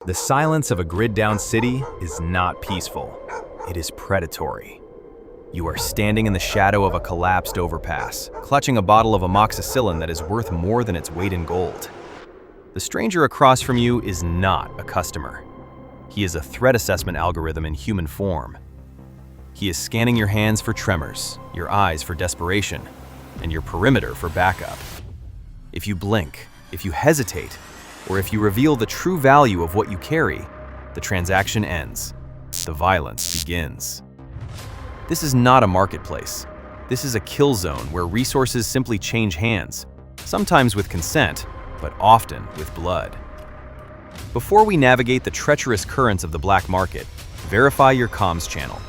The silence of a grid-down city is not peaceful. It is predatory. You are standing in the shadow of a collapsed overpass, clutching a bottle of amoxicillin that is worth more than its weight in gold. The stranger across from you is not a customer. He is a threat assessment algorithm in human form. He is scanning your hands for tremors, your eyes for desperation, and your perimeter for backup. If you blink, if you hesitate, or if you reveal the true value of what you carry, the transaction ends. The violence begins. This is not a marketplace. This is a kill zone where resources simply change hands, sometimes with consent, but often with blood. Before we navigate the treacherous currents of the black market, verify your comms channel.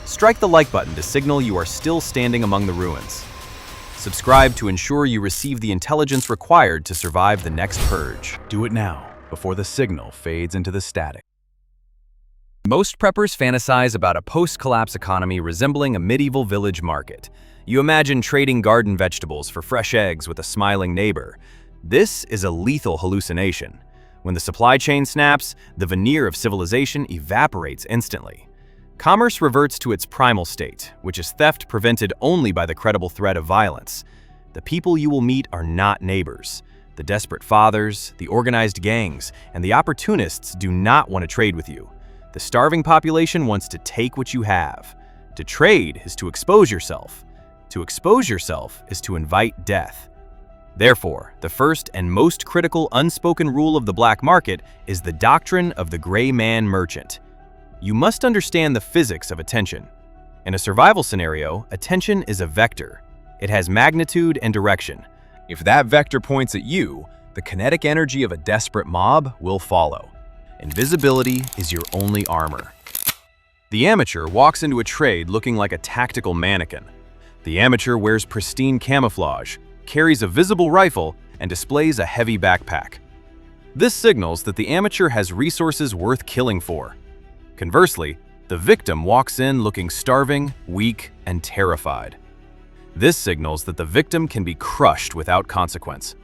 Strike the like button to signal you are still standing among the ruins. Subscribe to ensure you receive the intelligence required to survive the next purge. Do it now, before the signal fades into the static. Most preppers fantasize about a post-collapse economy resembling a medieval village market. You imagine trading garden vegetables for fresh eggs with a smiling neighbor. This is a lethal hallucination. When the supply chain snaps, the veneer of civilization evaporates instantly. Commerce reverts to its primal state, which is theft prevented only by the credible threat of violence. The people you will meet are not neighbors. The desperate fathers, the organized gangs, and the opportunists do not want to trade with you. The starving population wants to take what you have. To trade is to expose yourself. To expose yourself is to invite death. Therefore, the first and most critical unspoken rule of the black market is the doctrine of the gray man merchant. You must understand the physics of attention. In a survival scenario, attention is a vector. It has magnitude and direction. If that vector points at you, the kinetic energy of a desperate mob will follow. Invisibility is your only armor. The amateur walks into a trade looking like a tactical mannequin. The amateur wears pristine camouflage, carries a visible rifle, and displays a heavy backpack. This signals that the amateur has resources worth killing for. Conversely, the victim walks in looking starving, weak, and terrified. This signals that the victim can be crushed without consequence.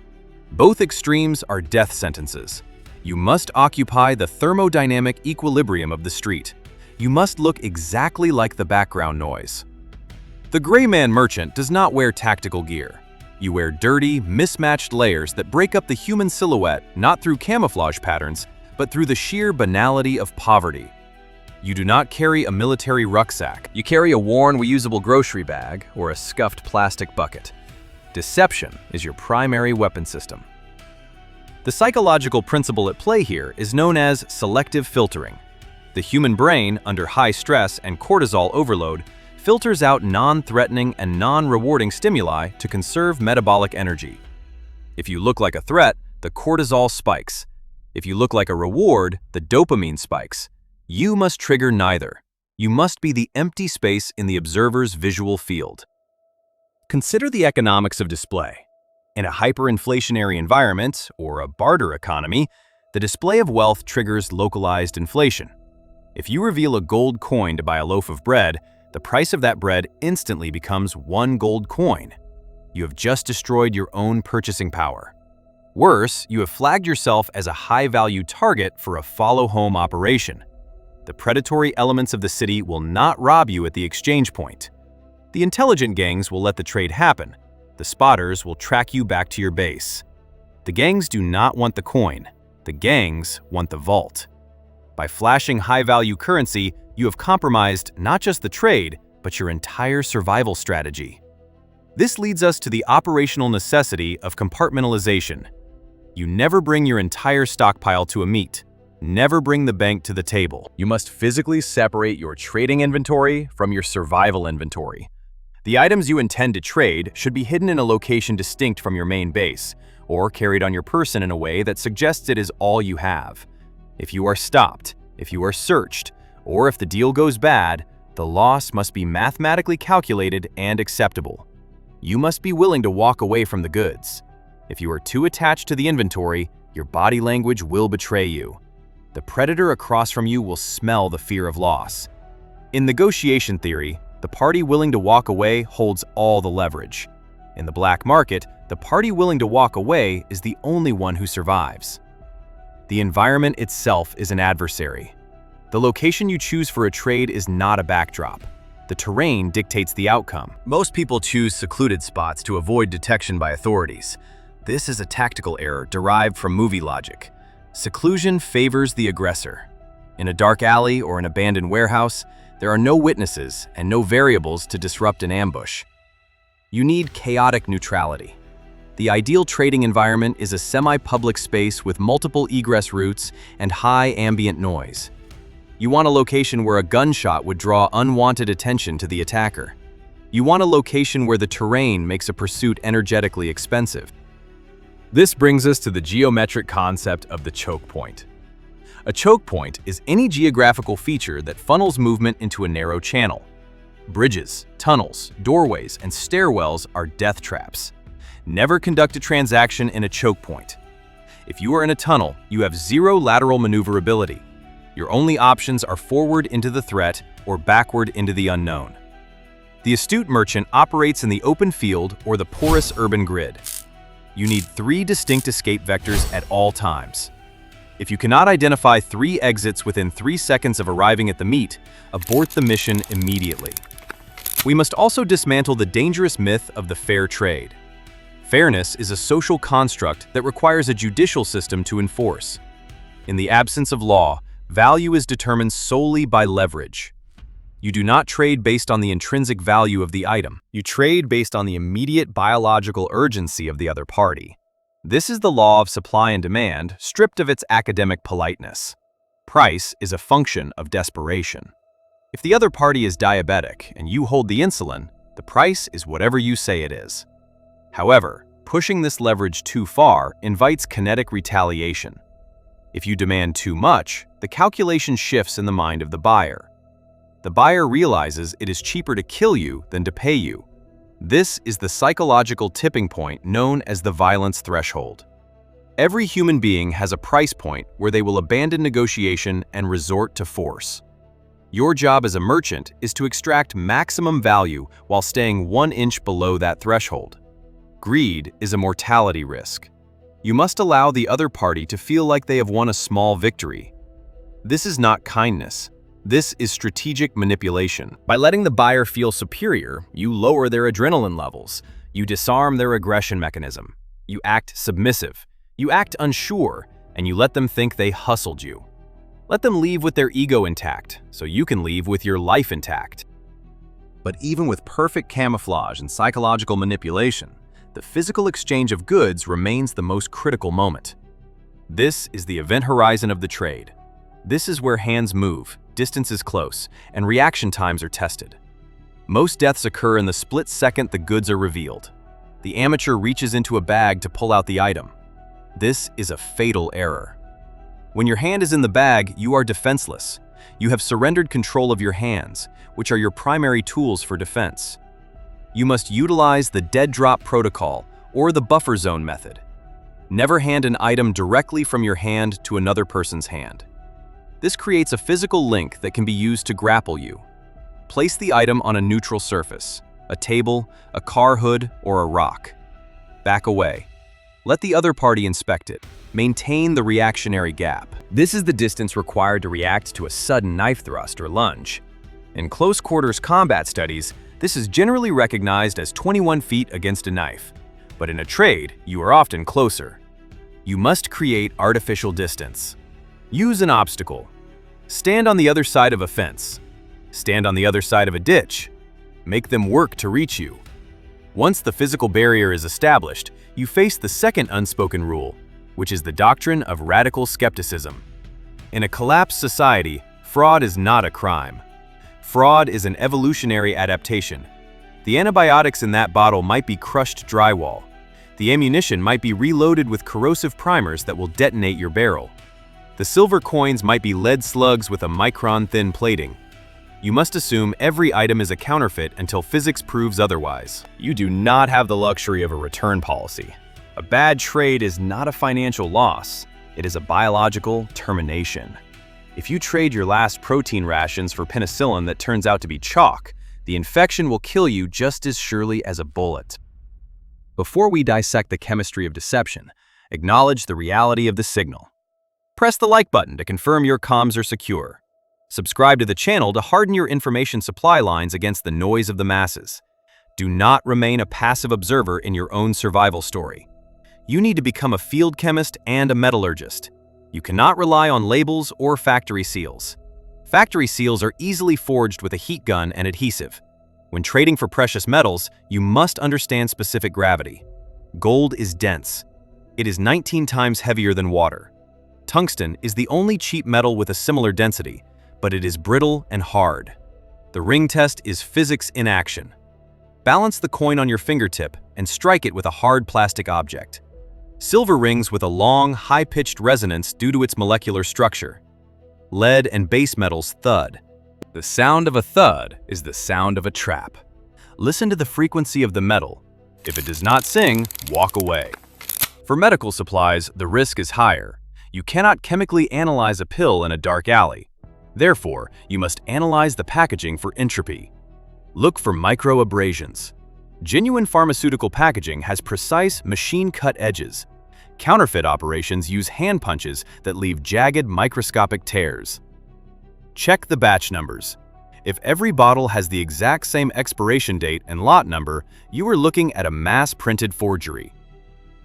Both extremes are death sentences. You must occupy the thermodynamic equilibrium of the street. You must look exactly like the background noise. The gray man merchant does not wear tactical gear. You wear dirty, mismatched layers that break up the human silhouette not through camouflage patterns, but through the sheer banality of poverty. You do not carry a military rucksack. You carry a worn, reusable grocery bag or a scuffed plastic bucket. Deception is your primary weapon system. The psychological principle at play here is known as selective filtering. The human brain, under high stress and cortisol overload, filters out non-threatening and non-rewarding stimuli to conserve metabolic energy. If you look like a threat, the cortisol spikes. If you look like a reward, the dopamine spikes. You must trigger neither. You must be the empty space in the observer's visual field. Consider the economics of display. In a hyperinflationary environment, or a barter economy, the display of wealth triggers localized inflation. If you reveal a gold coin to buy a loaf of bread, the price of that bread instantly becomes 1 gold coin. You have just destroyed your own purchasing power. Worse, you have flagged yourself as a high-value target for a follow-home operation. The predatory elements of the city will not rob you at the exchange point. The intelligent gangs will let the trade happen. The spotters will track you back to your base. The gangs do not want the coin. The gangs want the vault. By flashing high-value currency, you have compromised not just the trade, but your entire survival strategy. This leads us to the operational necessity of compartmentalization. You never bring your entire stockpile to a meet. Never bring the bank to the table. You must physically separate your trading inventory from your survival inventory. The items you intend to trade should be hidden in a location distinct from your main base, or carried on your person in a way that suggests it is all you have. If you are stopped, if you are searched, or if the deal goes bad, the loss must be mathematically calculated and acceptable. You must be willing to walk away from the goods. If you are too attached to the inventory, your body language will betray you. The predator across from you will smell the fear of loss. In negotiation theory, the party willing to walk away holds all the leverage. In the black market, the party willing to walk away is the only one who survives. The environment itself is an adversary. The location you choose for a trade is not a backdrop. The terrain dictates the outcome. Most people choose secluded spots to avoid detection by authorities. This is a tactical error derived from movie logic. Seclusion favors the aggressor. In a dark alley or an abandoned warehouse, there are no witnesses and no variables to disrupt an ambush. You need chaotic neutrality. The ideal trading environment is a semi-public space with multiple egress routes and high ambient noise. You want a location where a gunshot would draw unwanted attention to the attacker. You want a location where the terrain makes a pursuit energetically expensive. This brings us to the geometric concept of the choke point. A choke point is any geographical feature that funnels movement into a narrow channel. Bridges, tunnels, doorways, and stairwells are death traps. Never conduct a transaction in a choke point. If you are in a tunnel, you have zero lateral maneuverability. Your only options are forward into the threat or backward into the unknown. The astute merchant operates in the open field or the porous urban grid. You need 3 distinct escape vectors at all times. If you cannot identify 3 exits within 3 seconds of arriving at the meet, abort the mission immediately. We must also dismantle the dangerous myth of the fair trade. Fairness is a social construct that requires a judicial system to enforce. In the absence of law, value is determined solely by leverage. You do not trade based on the intrinsic value of the item. You trade based on the immediate biological urgency of the other party. This is the law of supply and demand, stripped of its academic politeness. Price is a function of desperation. If the other party is diabetic and you hold the insulin, the price is whatever you say it is. However, pushing this leverage too far invites kinetic retaliation. If you demand too much, the calculation shifts in the mind of the buyer. The buyer realizes it is cheaper to kill you than to pay you. This is the psychological tipping point known as the violence threshold. Every human being has a price point where they will abandon negotiation and resort to force. Your job as a merchant is to extract maximum value while staying 1 inch below that threshold. Greed is a mortality risk. You must allow the other party to feel like they have won a small victory. This is not kindness. This is strategic manipulation. By letting the buyer feel superior, you lower their adrenaline levels. You disarm their aggression mechanism. You act submissive. You act unsure, and you let them think they hustled you. Let them leave with their ego intact, so you can leave with your life intact. But even with perfect camouflage and psychological manipulation, the physical exchange of goods remains the most critical moment. This is the event horizon of the trade. This is where hands move, distance is close, and reaction times are tested. Most deaths occur in the split second the goods are revealed. The amateur reaches into a bag to pull out the item. This is a fatal error. When your hand is in the bag, you are defenseless. You have surrendered control of your hands, which are your primary tools for defense. You must utilize the dead drop protocol or the buffer zone method. Never hand an item directly from your hand to another person's hand. This creates a physical link that can be used to grapple you. Place the item on a neutral surface, a table, a car hood, or a rock. Back away. Let the other party inspect it. Maintain the reactionary gap. This is the distance required to react to a sudden knife thrust or lunge. In close quarters combat studies, this is generally recognized as 21 feet against a knife. But in a trade, you are often closer. You must create artificial distance. Use an obstacle. Stand on the other side of a fence. Stand on the other side of a ditch. Make them work to reach you. Once the physical barrier is established, you face the second unspoken rule, which is the doctrine of radical skepticism. In a collapsed society, fraud is not a crime. Fraud is an evolutionary adaptation. The antibiotics in that bottle might be crushed drywall. The ammunition might be reloaded with corrosive primers that will detonate your barrel. The silver coins might be lead slugs with a micron-thin plating. You must assume every item is a counterfeit until physics proves otherwise. You do not have the luxury of a return policy. A bad trade is not a financial loss. It is a biological termination. If you trade your last protein rations for penicillin that turns out to be chalk, the infection will kill you just as surely as a bullet. Before we dissect the chemistry of deception, acknowledge the reality of the signal. Press the like button to confirm your comms are secure. Subscribe to the channel to harden your information supply lines against the noise of the masses. Do not remain a passive observer in your own survival story. You need to become a field chemist and a metallurgist. You cannot rely on labels or factory seals. Factory seals are easily forged with a heat gun and adhesive. When trading for precious metals, you must understand specific gravity. Gold is dense. It is 19 times heavier than water. Tungsten is the only cheap metal with a similar density, but it is brittle and hard. The ring test is physics in action. Balance the coin on your fingertip and strike it with a hard plastic object. Silver rings with a long, high-pitched resonance due to its molecular structure. Lead and base metals thud. The sound of a thud is the sound of a trap. Listen to the frequency of the metal. If it does not sing, walk away. For medical supplies, the risk is higher. You cannot chemically analyze a pill in a dark alley. Therefore, you must analyze the packaging for entropy. Look for microabrasions. Genuine pharmaceutical packaging has precise, machine-cut edges. Counterfeit operations use hand punches that leave jagged, microscopic tears. Check the batch numbers. If every bottle has the exact same expiration date and lot number, you are looking at a mass-printed forgery.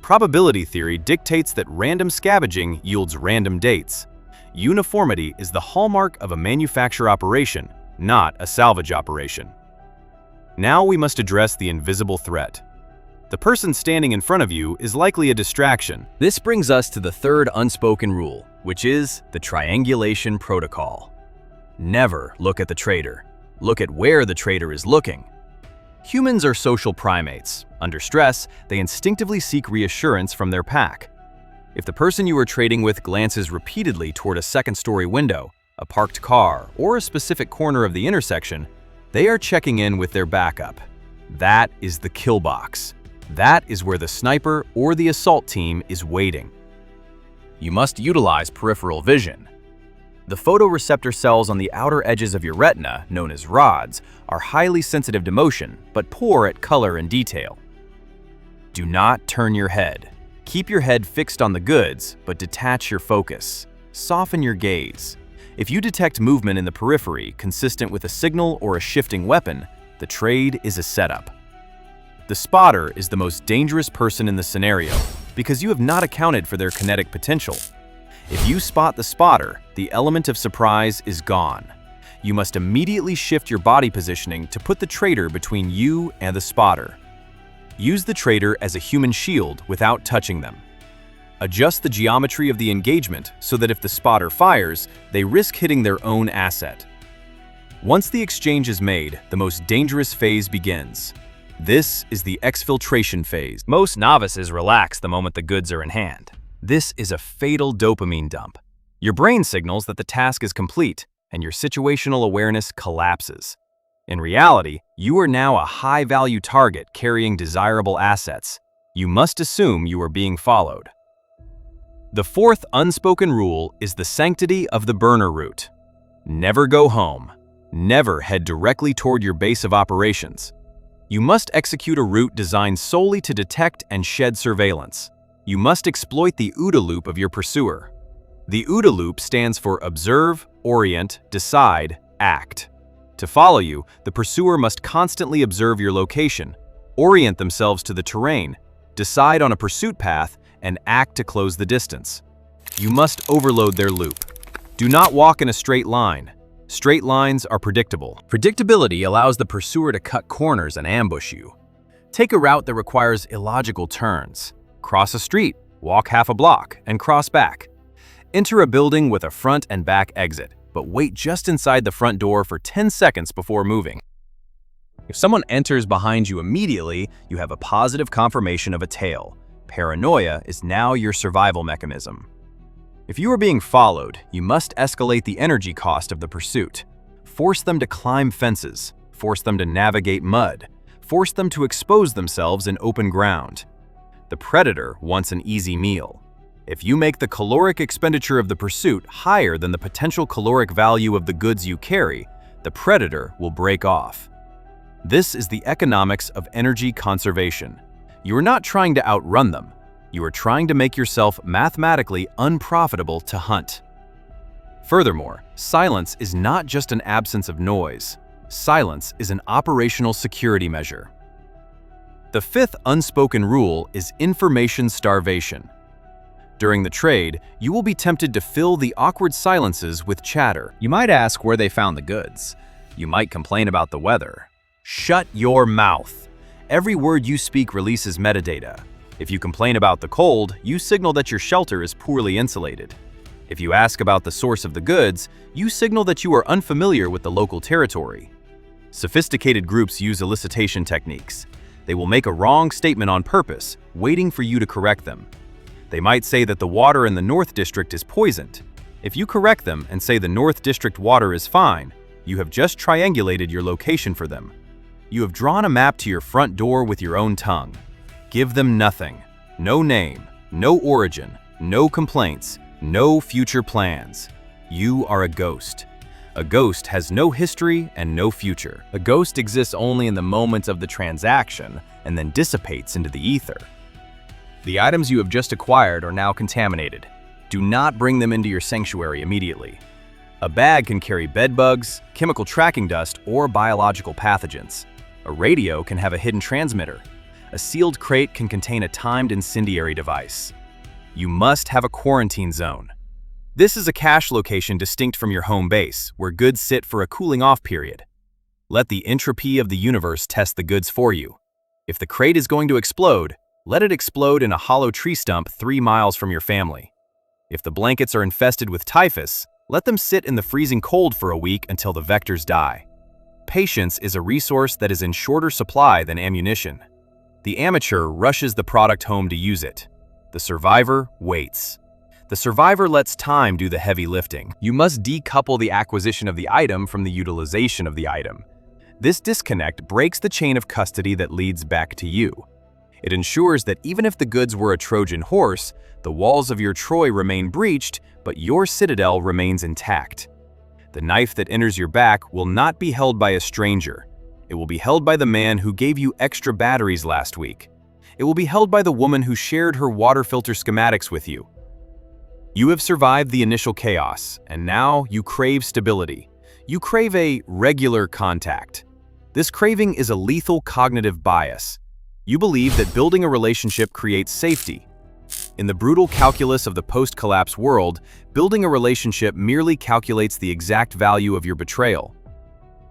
Probability theory dictates that random scavenging yields random dates. Uniformity is the hallmark of a manufacture operation, not a salvage operation. Now we must address the invisible threat. The person standing in front of you is likely a distraction. This brings us to the third unspoken rule, which is the triangulation protocol. Never look at the trader. Look at where the trader is looking. Humans are social primates. Under stress, they instinctively seek reassurance from their pack. If the person you are trading with glances repeatedly toward a second-story window, a parked car, or a specific corner of the intersection, they are checking in with their backup. That is the kill box. That is where the sniper or the assault team is waiting. You must utilize peripheral vision. The photoreceptor cells on the outer edges of your retina, known as rods, are highly sensitive to motion, but poor at color and detail. Do not turn your head. Keep your head fixed on the goods, but detach your focus. Soften your gaze. If you detect movement in the periphery consistent with a signal or a shifting weapon, the trade is a setup. The spotter is the most dangerous person in the scenario because you have not accounted for their kinetic potential. If you spot the spotter, the element of surprise is gone. You must immediately shift your body positioning to put the trader between you and the spotter. Use the trader as a human shield without touching them. Adjust the geometry of the engagement so that if the spotter fires, they risk hitting their own asset. Once the exchange is made, the most dangerous phase begins. This is the exfiltration phase. Most novices relax the moment the goods are in hand. This is a fatal dopamine dump. Your brain signals that the task is complete, and your situational awareness collapses. In reality, you are now a high-value target carrying desirable assets. You must assume you are being followed. The fourth unspoken rule is the sanctity of the burner route. Never go home. Never head directly toward your base of operations. You must execute a route designed solely to detect and shed surveillance. You must exploit the OODA loop of your pursuer. The OODA loop stands for observe, orient, decide, act. To follow you, the pursuer must constantly observe your location, orient themselves to the terrain, decide on a pursuit path, and act to close the distance. You must overload their loop. Do not walk in a straight line. Straight lines are predictable. Predictability allows the pursuer to cut corners and ambush you. Take a route that requires illogical turns. Cross a street, walk half a block, and cross back. Enter a building with a front and back exit, but wait just inside the front door for 10 seconds before moving. If someone enters behind you immediately, you have a positive confirmation of a tail. Paranoia is now your survival mechanism. If you are being followed, you must escalate the energy cost of the pursuit. Force them to climb fences, force them to navigate mud, force them to expose themselves in open ground. The predator wants an easy meal. If you make the caloric expenditure of the pursuit higher than the potential caloric value of the goods you carry, the predator will break off. This is the economics of energy conservation. You are not trying to outrun them. You are trying to make yourself mathematically unprofitable to hunt. Furthermore, silence is not just an absence of noise. Silence is an operational security measure. The fifth unspoken rule is information starvation. During the trade, you will be tempted to fill the awkward silences with chatter. You might ask where they found the goods. You might complain about the weather. Shut your mouth. Every word you speak releases metadata. If you complain about the cold, you signal that your shelter is poorly insulated. If you ask about the source of the goods, you signal that you are unfamiliar with the local territory. Sophisticated groups use elicitation techniques. They will make a wrong statement on purpose, waiting for you to correct them. They might say that the water in the North District is poisoned. If you correct them and say the North District water is fine, you have just triangulated your location for them. You have drawn a map to your front door with your own tongue. Give them nothing. No name, no origin, no complaints, no future plans. You are a ghost. A ghost has no history and no future. A ghost exists only in the moment of the transaction and then dissipates into the ether. The items you have just acquired are now contaminated. Do not bring them into your sanctuary immediately. A bag can carry bedbugs, chemical tracking dust, or biological pathogens. A radio can have a hidden transmitter. A sealed crate can contain a timed incendiary device. You must have a quarantine zone. This is a cache location distinct from your home base, where goods sit for a cooling-off period. Let the entropy of the universe test the goods for you. If the crate is going to explode, let it explode in a hollow tree stump 3 miles from your family. If the blankets are infested with typhus, let them sit in the freezing cold for a week until the vectors die. Patience is a resource that is in shorter supply than ammunition. The amateur rushes the product home to use it. The survivor waits. The survivor lets time do the heavy lifting. You must decouple the acquisition of the item from the utilization of the item. This disconnect breaks the chain of custody that leads back to you. It ensures that even if the goods were a Trojan horse, the walls of your Troy remain breached, but your citadel remains intact. The knife that enters your back will not be held by a stranger. It will be held by the man who gave you extra batteries last week. It will be held by the woman who shared her water filter schematics with you. You have survived the initial chaos, and now you crave stability. You crave a regular contact. This craving is a lethal cognitive bias. You believe that building a relationship creates safety. In the brutal calculus of the post-collapse world, building a relationship merely calculates the exact value of your betrayal.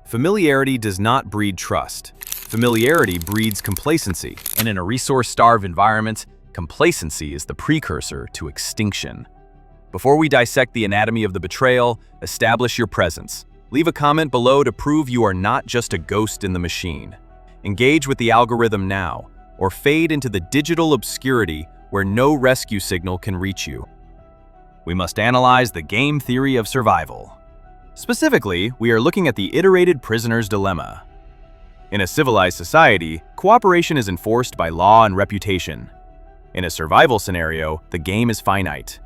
Familiarity does not breed trust. Familiarity breeds complacency, and in a resource-starved environment, complacency is the precursor to extinction. Before we dissect the anatomy of the betrayal, establish your presence. Leave a comment below to prove you are not just a ghost in the machine. Engage with the algorithm now, or fade into the digital obscurity where no rescue signal can reach you. We must analyze the game theory of survival. Specifically, we are looking at the iterated prisoner's dilemma. In a civilized society, cooperation is enforced by law and reputation. In a survival scenario, the game is finite.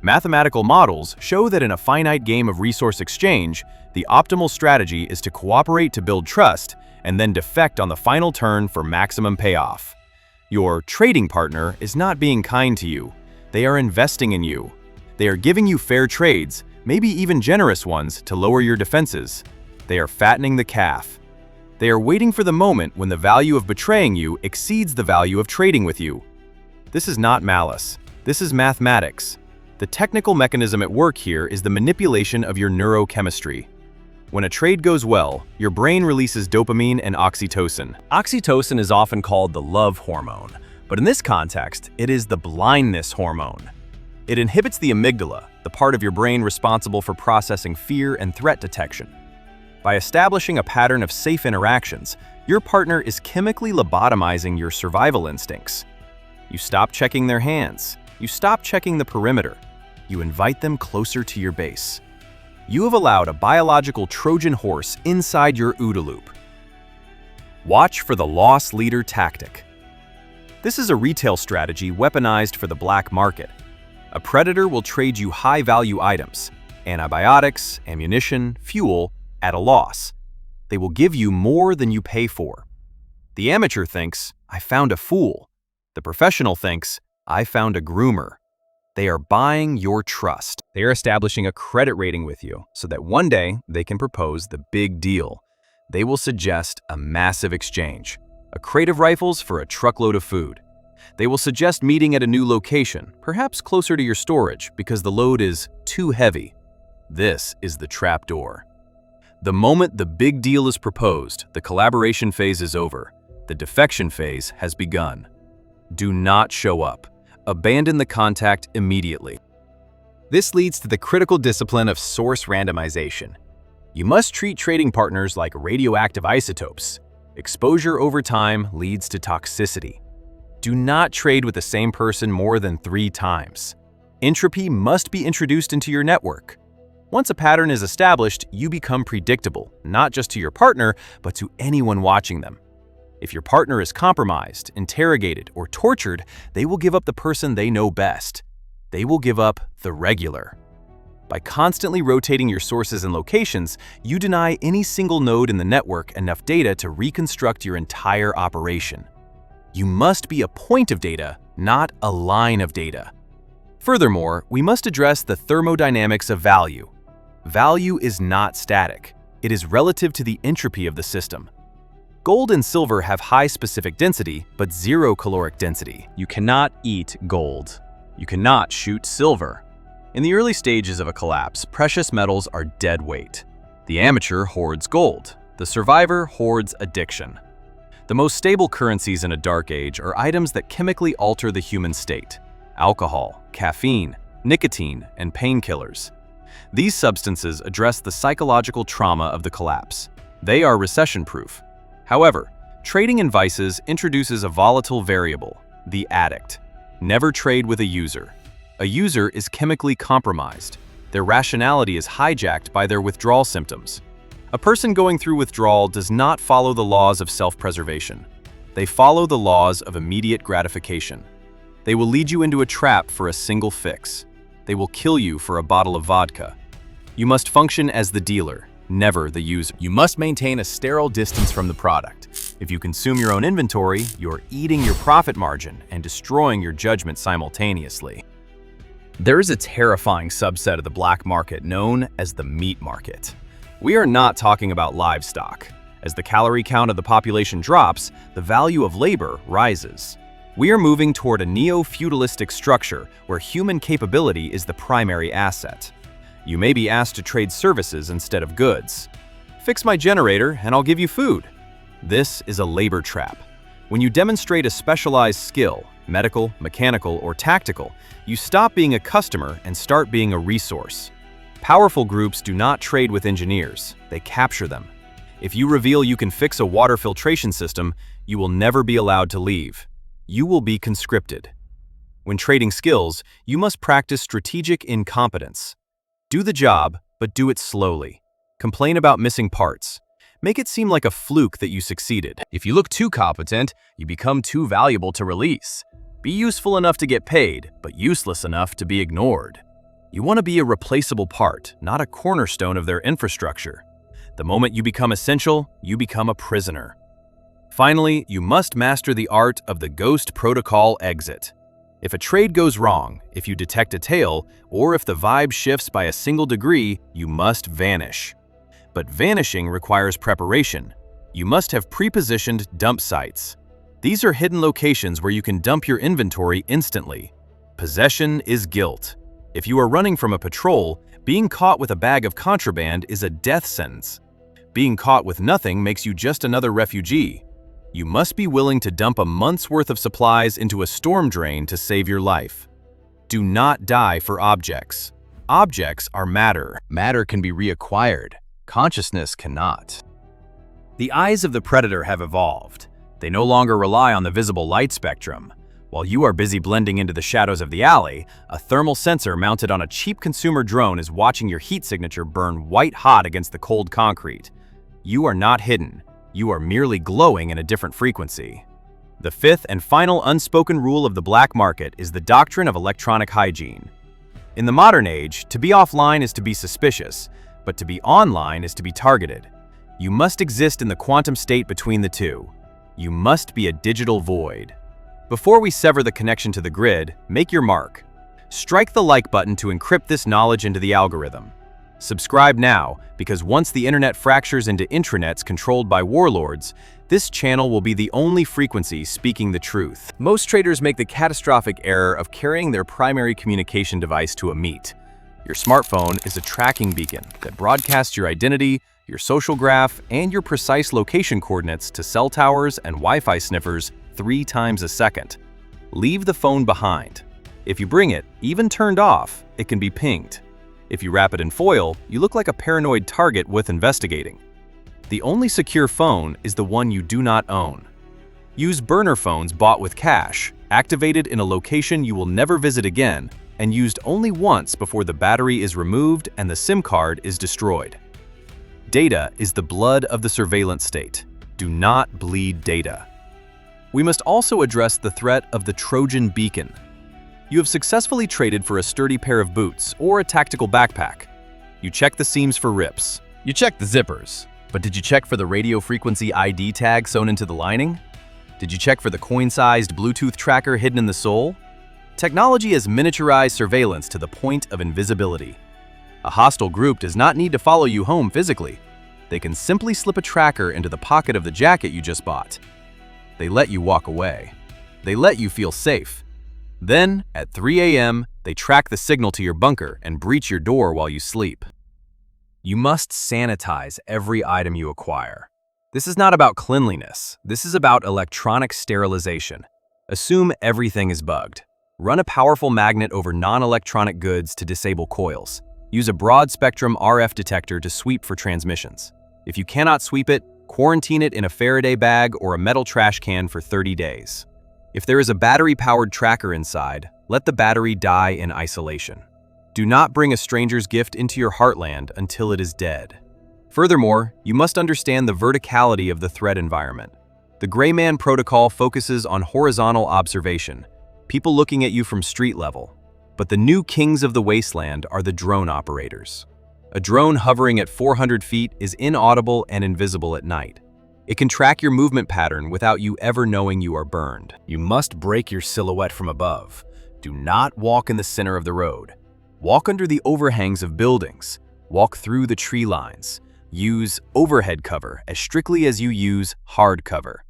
Mathematical models show that in a finite game of resource exchange, the optimal strategy is to cooperate to build trust and then defect on the final turn for maximum payoff. Your trading partner is not being kind to you. They are investing in you. They are giving you fair trades, maybe even generous ones, to lower your defenses. They are fattening the calf. They are waiting for the moment when the value of betraying you exceeds the value of trading with you. This is not malice. This is mathematics. The technical mechanism at work here is the manipulation of your neurochemistry. When a trade goes well, your brain releases dopamine and oxytocin. Oxytocin is often called the love hormone, but in this context, it is the blindness hormone. It inhibits the amygdala, the part of your brain responsible for processing fear and threat detection. By establishing a pattern of safe interactions, your partner is chemically lobotomizing your survival instincts. You stop checking their hands. You stop checking the perimeter. You invite them closer to your base. You have allowed a biological Trojan horse inside your OODA loop. Watch for the loss leader tactic. This is a retail strategy weaponized for the black market. A predator will trade you high-value items, antibiotics, ammunition, fuel, at a loss. They will give you more than you pay for. The amateur thinks, I found a fool. The professional thinks, I found a groomer. They are buying your trust. They are establishing a credit rating with you so that one day they can propose the big deal. They will suggest a massive exchange, a crate of rifles for a truckload of food. They will suggest meeting at a new location, perhaps closer to your storage because the load is too heavy. This is the trapdoor. The moment the big deal is proposed, the collaboration phase is over. The defection phase has begun. Do not show up. Abandon the contact immediately. This leads to the critical discipline of source randomization. You must treat trading partners like radioactive isotopes. Exposure over time leads to toxicity. Do not trade with the same person more than 3 times. Entropy must be introduced into your network. Once a pattern is established, you become predictable, not just to your partner, but to anyone watching them. If your partner is compromised, interrogated, or tortured, they will give up the person they know best. They will give up the regular. By constantly rotating your sources and locations, you deny any single node in the network enough data to reconstruct your entire operation. You must be a point of data, not a line of data. Furthermore, we must address the thermodynamics of value. Value is not static. It is relative to the entropy of the system. Gold and silver have high specific density, but zero caloric density. You cannot eat gold. You cannot shoot silver. In the early stages of a collapse, precious metals are dead weight. The amateur hoards gold. The survivor hoards addiction. The most stable currencies in a dark age are items that chemically alter the human state: alcohol, caffeine, nicotine, and painkillers. These substances address the psychological trauma of the collapse. They are recession-proof. However, trading in vices introduces a volatile variable, the addict. Never trade with a user. A user is chemically compromised. Their rationality is hijacked by their withdrawal symptoms. A person going through withdrawal does not follow the laws of self-preservation. They follow the laws of immediate gratification. They will lead you into a trap for a single fix. They will kill you for a bottle of vodka. You must function as the dealer, never the user. You must maintain a sterile distance from the product. If you consume your own inventory, you're eating your profit margin and destroying your judgment simultaneously. There is a terrifying subset of the black market known as the meat market. We are not talking about livestock. As the calorie count of the population drops, the value of labor rises. We are moving toward a neo-feudalistic structure where human capability is the primary asset. You may be asked to trade services instead of goods. Fix my generator and I'll give you food. This is a labor trap. When you demonstrate a specialized skill, medical, mechanical, or tactical, you stop being a customer and start being a resource. Powerful groups do not trade with engineers, they capture them. If you reveal you can fix a water filtration system, you will never be allowed to leave. You will be conscripted. When trading skills, you must practice strategic incompetence. Do the job, but do it slowly. Complain about missing parts. Make it seem like a fluke that you succeeded. If you look too competent, you become too valuable to release. Be useful enough to get paid, but useless enough to be ignored. You want to be a replaceable part, not a cornerstone of their infrastructure. The moment you become essential, you become a prisoner. Finally, you must master the art of the ghost protocol exit. If a trade goes wrong, if you detect a tail, or if the vibe shifts by a single degree, you must vanish. But vanishing requires preparation. You must have pre-positioned dump sites. These are hidden locations where you can dump your inventory instantly. Possession is guilt. If you are running from a patrol, being caught with a bag of contraband is a death sentence. Being caught with nothing makes you just another refugee. You must be willing to dump a month's worth of supplies into a storm drain to save your life. Do not die for objects. Objects are matter. Matter can be reacquired. Consciousness cannot. The eyes of the predator have evolved. They no longer rely on the visible light spectrum. While you are busy blending into the shadows of the alley, a thermal sensor mounted on a cheap consumer drone is watching your heat signature burn white hot against the cold concrete. You are not hidden. You are merely glowing in a different frequency. The fifth and final unspoken rule of the black market is the doctrine of electronic hygiene. In the modern age, to be offline is to be suspicious, but to be online is to be targeted. You must exist in the quantum state between the two. You must be a digital void. Before we sever the connection to the grid, make your mark. Strike the like button to encrypt this knowledge into the algorithm. Subscribe now, because once the internet fractures into intranets controlled by warlords, this channel will be the only frequency speaking the truth. Most traders make the catastrophic error of carrying their primary communication device to a meet. Your smartphone is a tracking beacon that broadcasts your identity, your social graph, and your precise location coordinates to cell towers and Wi-Fi sniffers 3 times a second. Leave the phone behind. If you bring it, even turned off, it can be pinged. If you wrap it in foil, you look like a paranoid target worth investigating. The only secure phone is the one you do not own. Use burner phones bought with cash, activated in a location you will never visit again, and used only once before the battery is removed and the SIM card is destroyed. Data is the blood of the surveillance state. Do not bleed data. We must also address the threat of the Trojan beacon. You have successfully traded for a sturdy pair of boots or a tactical backpack. You check the seams for rips. You check the zippers. But did you check for the radio frequency ID tag sewn into the lining? Did you check for the coin-sized Bluetooth tracker hidden in the sole? Technology has miniaturized surveillance to the point of invisibility. A hostile group does not need to follow you home physically. They can simply slip a tracker into the pocket of the jacket you just bought. They let you walk away. They let you feel safe. Then, at 3 a.m., they track the signal to your bunker and breach your door while you sleep. You must sanitize every item you acquire. This is not about cleanliness. This is about electronic sterilization. Assume everything is bugged. Run a powerful magnet over non-electronic goods to disable coils. Use a broad-spectrum RF detector to sweep for transmissions. If you cannot sweep it, quarantine it in a Faraday bag or a metal trash can for 30 days. If there is a battery-powered tracker inside, let the battery die in isolation. Do not bring a stranger's gift into your heartland until it is dead. Furthermore, you must understand the verticality of the threat environment. The Gray Man protocol focuses on horizontal observation, people looking at you from street level. But the new kings of the wasteland are the drone operators. A drone hovering at 400 feet is inaudible and invisible at night. It can track your movement pattern without you ever knowing you are burned. You must break your silhouette from above. Do not walk in the center of the road. Walk under the overhangs of buildings. Walk through the tree lines. Use overhead cover as strictly as you use hard cover.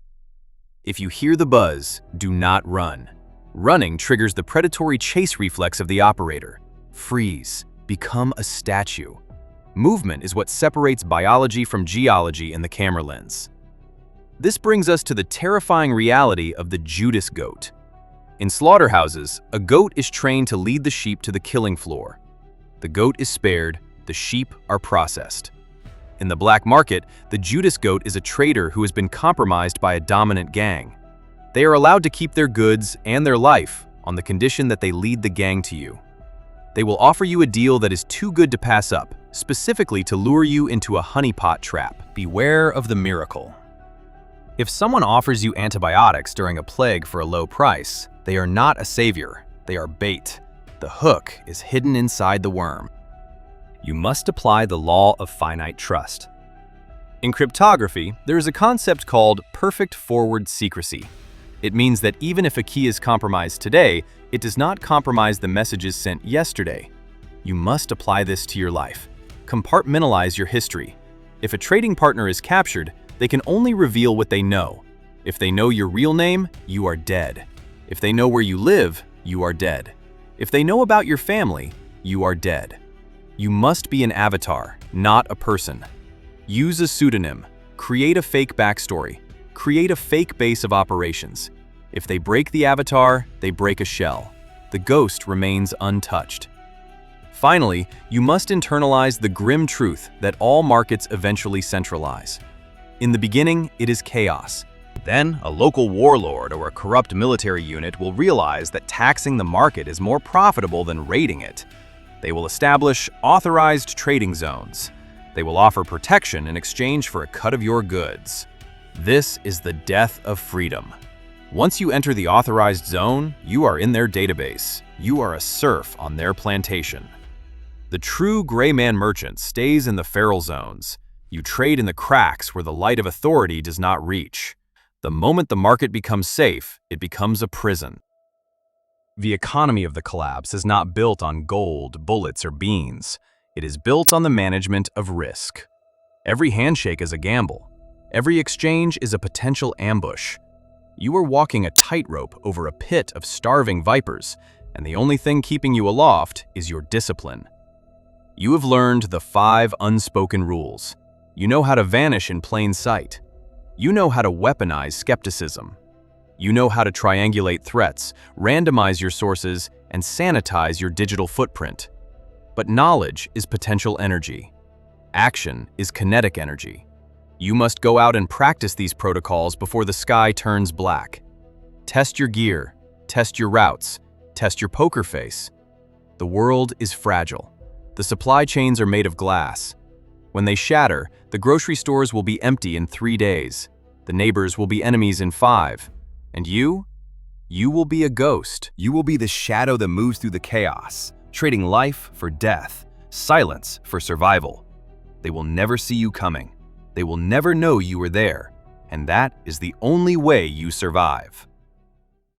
If you hear the buzz, do not run. Running triggers the predatory chase reflex of the operator. Freeze. Become a statue. Movement is what separates biology from geology in the camera lens. This brings us to the terrifying reality of the Judas goat. In slaughterhouses, a goat is trained to lead the sheep to the killing floor. The goat is spared, the sheep are processed. In the black market, the Judas goat is a trader who has been compromised by a dominant gang. They are allowed to keep their goods and their life on the condition that they lead the gang to you. They will offer you a deal that is too good to pass up, specifically to lure you into a honeypot trap. Beware of the miracle. If someone offers you antibiotics during a plague for a low price, they are not a savior, they are bait. The hook is hidden inside the worm. You must apply the law of finite trust. In cryptography, there is a concept called perfect forward secrecy. It means that even if a key is compromised today, it does not compromise the messages sent yesterday. You must apply this to your life. Compartmentalize your history. If a trading partner is captured, they can only reveal what they know. If they know your real name, you are dead. If they know where you live, you are dead. If they know about your family, you are dead. You must be an avatar, not a person. Use a pseudonym. Create a fake backstory. Create a fake base of operations. If they break the avatar, they break a shell. The ghost remains untouched. Finally, you must internalize the grim truth that all markets eventually centralize. In the beginning, it is chaos. Then, a local warlord or a corrupt military unit will realize that taxing the market is more profitable than raiding it. They will establish authorized trading zones. They will offer protection in exchange for a cut of your goods. This is the death of freedom. Once you enter the authorized zone, you are in their database. You are a serf on their plantation. The true gray man merchant stays in the feral zones. You trade in the cracks where the light of authority does not reach. The moment the market becomes safe, it becomes a prison. The economy of the collapse is not built on gold, bullets, or beans. It is built on the management of risk. Every handshake is a gamble. Every exchange is a potential ambush. You are walking a tightrope over a pit of starving vipers, and the only thing keeping you aloft is your discipline. You have learned the 5 unspoken rules. You know how to vanish in plain sight. You know how to weaponize skepticism. You know how to triangulate threats, randomize your sources, and sanitize your digital footprint. But knowledge is potential energy. Action is kinetic energy. You must go out and practice these protocols before the sky turns black. Test your gear, test your routes, test your poker face. The world is fragile. The supply chains are made of glass. When they shatter, the grocery stores will be empty in 3 days. The neighbors will be enemies in 5. And you? You will be a ghost. You will be the shadow that moves through the chaos, trading life for death, silence for survival. They will never see you coming. They will never know you were there. And that is the only way you survive.